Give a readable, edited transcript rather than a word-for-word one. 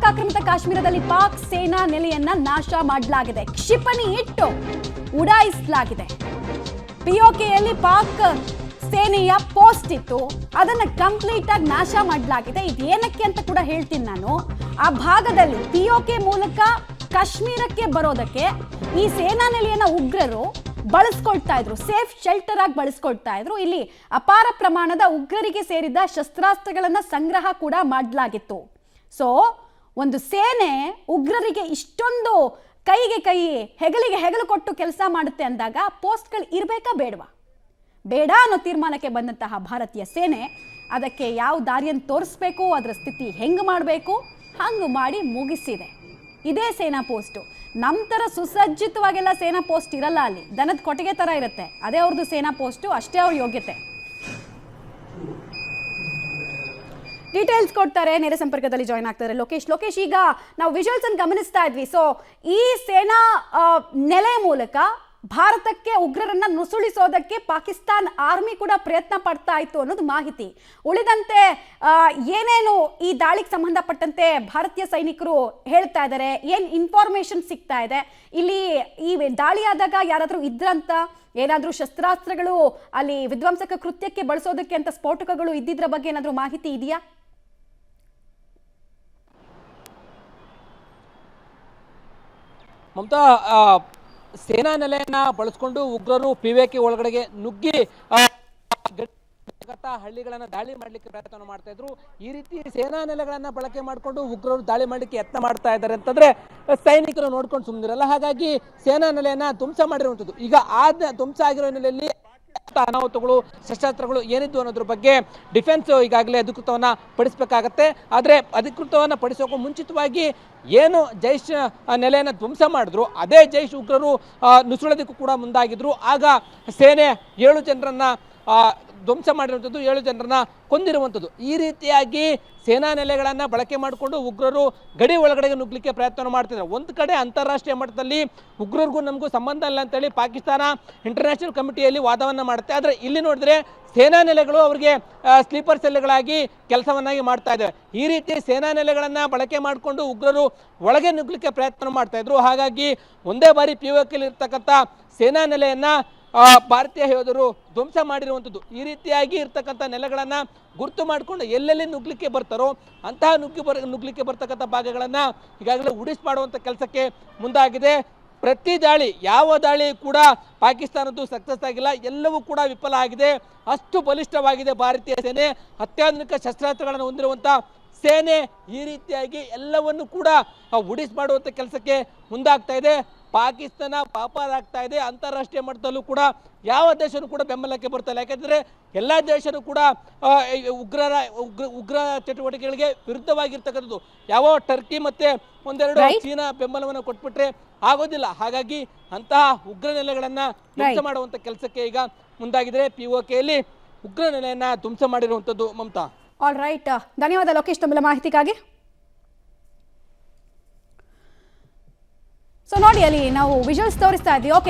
ಆಕ್ರಮಿತ ಕಾಶ್ಮೀರದಲ್ಲಿ ಪಾಕ್ ಸೇನಾ ನೆಲೆಯನ್ನ ನಾಶ ಮಾಡಲಾಗಿದೆ. ಕ್ಷಿಪಣಿ ಇಟ್ಟು ಉಡಾಯಿಸಲಾಗಿದೆ. ಪಿಒಕೆಯಲ್ಲಿ ಪಾಕ್ ಸೇನೆಯ ಪೋಸ್ಟ್ ಇತ್ತು, ಅದನ್ನ ಕಂಪ್ಲೀಟ್ ಆಗಿ ನಾಶ ಮಾಡಲಾಗಿದೆ. ಇದೇನಕ್ಕೆ ಅಂತ ಕೂಡ ಹೇಳ್ತೀನಿ ನಾನು. ಆ ಭಾಗದಲ್ಲಿ ಪಿಒಕೆ ಮೂಲಕ ಕಾಶ್ಮೀರಕ್ಕೆ ಬರೋದಕ್ಕೆ ಈ ಸೇನಾ ನೆಲೆಯನ್ನ ಉಗ್ರರು ಬಳಸ್ಕೊಳ್ತಾ ಇದ್ರು, ಸೇಫ್ ಶೆಲ್ಟರ್ ಆಗಿ ಬಳಸ್ಕೊಳ್ತಾ ಇದ್ರು. ಇಲ್ಲಿ ಅಪಾರ ಪ್ರಮಾಣದ ಉಗ್ರರಿಗೆ ಸೇರಿದ ಶಸ್ತ್ರಾಸ್ತ್ರಗಳನ್ನ ಸಂಗ್ರಹ ಕೂಡ ಮಾಡಲಾಗಿತ್ತು. ಸೊ ಒಂದು ಸೇನೆ ಉಗ್ರರಿಗೆ ಇಷ್ಟೊಂದು ಕೈಗೆ ಕೈ ಹೆಗಲಿಗೆ ಹೆಗಲು ಕೊಟ್ಟು ಕೆಲಸ ಮಾಡುತ್ತೆ ಅಂದಾಗ ಪೋಸ್ಟ್ಗಳು ಇರಬೇಕಾ ಬೇಡವಾ? ಬೇಡ ಅನ್ನೋ ತೀರ್ಮಾನಕ್ಕೆ ಬಂದಂತಹ ಭಾರತೀಯ ಸೇನೆ ಅದಕ್ಕೆ ಯಾವ ದಾರಿಯನ್ನು ತೋರಿಸ್ಬೇಕು, ಅದರ ಸ್ಥಿತಿ ಹೆಂಗೆ ಮಾಡಬೇಕು ಹಂಗೆ ಮಾಡಿ ಮುಗಿಸಿದೆ. ಇದೇ ಸೇನಾ ಪೋಸ್ಟು. ನಮ್ಮ ಥರ ಸುಸಜ್ಜಿತವಾಗೆಲ್ಲ ಸೇನಾ ಪೋಸ್ಟ್ ಇರಲ್ಲ, ಅಲ್ಲಿ ದನದ ಕೊಟ್ಟಿಗೆ ಥರ ಇರುತ್ತೆ. ಅದೇ ಅವ್ರದ್ದು ಸೇನಾ ಪೋಸ್ಟು, ಅಷ್ಟೇ ಅವ್ರ ಯೋಗ್ಯತೆ. ಡೀಟೇಲ್ಸ್ ಕೊಡ್ತಾರೆ, ನೇರ ಸಂಪರ್ಕದಲ್ಲಿ ಜಾಯ್ನ್ ಆಗ್ತಾರೆ ಲೋಕೇಶ್. ಈಗ ನಾವು ವಿಜುವಲ್ಸ್ ಅನ್ನು ಗಮನಿಸ್ತಾ ಇದ್ವಿ. ಸೊ ಈ ಸೇನಾ ನೆಲೆ ಮೂಲಕ ಭಾರತಕ್ಕೆ ಉಗ್ರರನ್ನ ನುಸುಳಿಸೋದಕ್ಕೆ ಪಾಕಿಸ್ತಾನ್ ಆರ್ಮಿ ಕೂಡ ಪ್ರಯತ್ನ ಪಡ್ತಾ ಇತ್ತು ಅನ್ನೋದು ಮಾಹಿತಿ. ಉಳಿದಂತೆ ಏನೇನು ಈ ದಾಳಿಗೆ ಸಂಬಂಧಪಟ್ಟಂತೆ ಭಾರತೀಯ ಸೈನಿಕರು ಹೇಳ್ತಾ ಇದ್ದಾರೆ, ಏನ್ ಇನ್ಫಾರ್ಮೇಶನ್ ಸಿಗ್ತಾ ಇದೆ, ಇಲ್ಲಿ ಈ ದಾಳಿಯಾದಾಗ ಯಾರಾದ್ರೂ ಇದ್ರಂತ, ಏನಾದ್ರೂ ಶಸ್ತ್ರಾಸ್ತ್ರಗಳು ಅಲ್ಲಿ ವಿಧ್ವಂಸಕ ಕೃತ್ಯಕ್ಕೆ ಬಳಸೋದಕ್ಕೆ ಅಂತ ಸ್ಫೋಟಕಗಳು ಇದ್ದಿದ್ರ ಬಗ್ಗೆ ಏನಾದ್ರೂ ಮಾಹಿತಿ ಇದೆಯಾ? ಮಮತಾ, ಸೇನಾ ನೆಲೆಯನ್ನ ಬಳಸ್ಕೊಂಡು ಉಗ್ರರು ಪಿಒಕೆ ಒಳಗಡೆಗೆ ನುಗ್ಗಿ ಹಳ್ಳಿಗಳನ್ನ ದಾಳಿ ಮಾಡ್ಲಿಕ್ಕೆ ಪ್ರಯತ್ನ ಮಾಡ್ತಾ ಇದ್ರು. ಈ ರೀತಿ ಸೇನಾ ನೆಲೆಗಳನ್ನ ಬಳಕೆ ಮಾಡಿಕೊಂಡು ಉಗ್ರರು ದಾಳಿ ಮಾಡ್ಲಿಕ್ಕೆ ಯತ್ನ ಮಾಡ್ತಾ ಇದ್ದಾರೆ ಅಂತಂದ್ರೆ ಸೈನಿಕರು ನೋಡ್ಕೊಂಡು ಸುಮ್ಮನಿರಲ್ಲ. ಹಾಗಾಗಿ ಸೇನಾ ನೆಲೆಯನ್ನ ಧ್ವಂಸ ಮಾಡಿರುವಂಥದ್ದು. ಈಗ ಧ್ವಂಸ ಆಗಿರೋ ನೆಲೆಯಲ್ಲಿ ಅನಾಹುತಗಳು, ಶಸ್ತ್ರಾಸ್ತ್ರಗಳು ಏನಿದ್ದು ಅನ್ನೋದ್ರ ಬಗ್ಗೆ ಡಿಫೆನ್ಸ್ ಈಗಾಗಲೇ ಅಧಿಕೃತವನ್ನ ಪಡಿಸಬೇಕಾಗತ್ತೆ. ಆದ್ರೆ ಅಧಿಕೃತವನ್ನ ಪಡಿಸೋಕೆ ಮುಂಚಿತವಾಗಿ ಏನು ಜೈಷ್ ನೆಲೆಯನ್ನ ಧ್ವಂಸ ಮಾಡಿದ್ರು, ಅದೇ ಜೈಷ್ ಉಗ್ರರು ನುಸುಳೋದಕ್ಕೂ ಕೂಡ ಮುಂದಾಗಿದ್ರು. ಆಗ ಸೇನೆ 7 ಜನರನ್ನ ಧ್ವಂಸ ಮಾಡಿರುವಂಥದ್ದು, 7 ಜನರನ್ನ ಕೊಂದಿರುವಂಥದ್ದು. ಈ ರೀತಿಯಾಗಿ ಸೇನಾ ನೆಲೆಗಳನ್ನ ಬಳಕೆ ಮಾಡಿಕೊಂಡು ಉಗ್ರರು ಗಡಿ ಒಳಗಡೆ ನುಗ್ಲಿಕ್ಕೆ ಪ್ರಯತ್ನ ಮಾಡ್ತಿದ್ದಾರೆ. ಒಂದು ಕಡೆ ಅಂತಾರಾಷ್ಟ್ರೀಯ ಮಟ್ಟದಲ್ಲಿ ಉಗ್ರರಿಗೂ ನಮಗೂ ಸಂಬಂಧ ಇಲ್ಲ ಅಂತೇಳಿ ಪಾಕಿಸ್ತಾನ ಇಂಟರ್ನ್ಯಾಷನಲ್ ಕಮಿಟಿಯಲ್ಲಿ ವಾದವನ್ನ ಮಾಡುತ್ತೆ. ಆದರೆ ಇಲ್ಲಿ ನೋಡಿದ್ರೆ ಸೇನಾ ನೆಲೆಗಳು ಅವರಿಗೆ ಸ್ಲೀಪರ್ ಸೆಲ್ಗಳಾಗಿ ಕೆಲಸವನ್ನಾಗಿ ಮಾಡ್ತಾ ಇದ್ದಾರೆ. ಈ ರೀತಿ ಸೇನಾ ನೆಲೆಗಳನ್ನ ಬಳಕೆ ಮಾಡಿಕೊಂಡು ಉಗ್ರರು ಒಳಗೆ ನುಗ್ಲಿಕ್ಕೆ ಪ್ರಯತ್ನ ಮಾಡ್ತಾ ಇದ್ರು. ಹಾಗಾಗಿ ಒಂದೇ ಬಾರಿ ಪಿಒಕೆಯಲ್ಲಿ ಇರ್ತಕ್ಕಂಥ ಸೇನಾ ನೆಲೆಯನ್ನ ಭಾರತೀಯ ಯೋಧರು ಧ್ವಂಸ ಮಾಡಿರುವಂಥದ್ದು. ಈ ರೀತಿಯಾಗಿ ಇರ್ತಕ್ಕಂಥ ನೆಲೆಗಳನ್ನ ಗುರುತು ಮಾಡಿಕೊಂಡು ಎಲ್ಲೆಲ್ಲಿ ನುಗ್ಲಿಕ್ಕೆ ಬರ್ತಾರೋ ಅಂತಹ ನುಗ್ಲಿಕ್ಕೆ ಬರ್ತಕ್ಕಂಥ ಭಾಗಗಳನ್ನ ಈಗಾಗಲೇ ಉಡಿಸ್ ಮಾಡುವಂಥ ಕೆಲಸಕ್ಕೆ ಮುಂದಾಗಿದೆ. ಪ್ರತಿ ದಾಳಿ, ಯಾವ ದಾಳಿ ಕೂಡ ಪಾಕಿಸ್ತಾನದ್ದು ಸಕ್ಸಸ್ ಆಗಿಲ್ಲ, ಎಲ್ಲವೂ ಕೂಡ ವಿಫಲ ಆಗಿದೆ. ಅಷ್ಟು ಬಲಿಷ್ಠವಾಗಿದೆ ಭಾರತೀಯ ಸೇನೆ, ಅತ್ಯಾಧುನಿಕ ಶಸ್ತ್ರಾಸ್ತ್ರಗಳನ್ನು ಹೊಂದಿರುವಂಥ ಸೇನೆ. ಈ ರೀತಿಯಾಗಿ ಎಲ್ಲವನ್ನು ಕೂಡ ಉಡಿಸ್ ಮಾಡುವಂಥ ಕೆಲಸಕ್ಕೆ ಮುಂದಾಗ್ತಾ ಇದೆ. ಪಾಕಿಸ್ತಾನ ಪಾಪಾದಾಗ್ತಾ ಇದೆ. ಅಂತಾರಾಷ್ಟ್ರೀಯ ಮಟ್ಟದಲ್ಲೂ ಕೂಡ ಯಾವ ದೇಶನೂ ಕೂಡ ಬೆಂಬಲಕ್ಕೆ ಬರ್ತಾ ಇಲ್ಲ. ಯಾಕಂದರೆ ಎಲ್ಲ ದೇಶನೂ ಕೂಡ ಉಗ್ರ ಚಟುವಟಿಕೆಗಳಿಗೆ ವಿರುದ್ಧವಾಗಿರ್ತಕ್ಕಂಥದ್ದು. ಯಾವ ಟರ್ಕಿ ಮತ್ತೆ ಒಂದೆರಡು ಚೀನಾ ಬೆಂಬಲವನ್ನು ಕೊಟ್ಬಿಟ್ರೆ ಆಗೋದಿಲ್ಲ. ಹಾಗಾಗಿ ಅಂತಹ ಉಗ್ರ ನೆಲೆಗಳನ್ನ ಧ್ವಂಸ ಮಾಡುವಂತ ಕೆಲಸಕ್ಕೆ ಈಗ ಮುಂದಾಗಿದ್ರೆ ಪಿಒಕೆಯಲ್ಲಿ ಉಗ್ರ ನೆಲೆಯನ್ನ ಧ್ವಂಸ ಮಾಡಿರುವಂತದ್ದು. ಮಮತಾ, ಆಲ್ ರೈಟ್, ಧನ್ಯವಾದ ಲೋಕೇಶ್ ತಮ್ಮ ಮಾಹಿತಿಗಾಗಿ. ಸೊ ನೋಡಿ, ಅಲ್ಲಿ ನಾವು ವಿಜುವಲ್ಸ್ ತೋರಿಸ್ತಾ ಇದ್ವಿ. ಓಕೆ.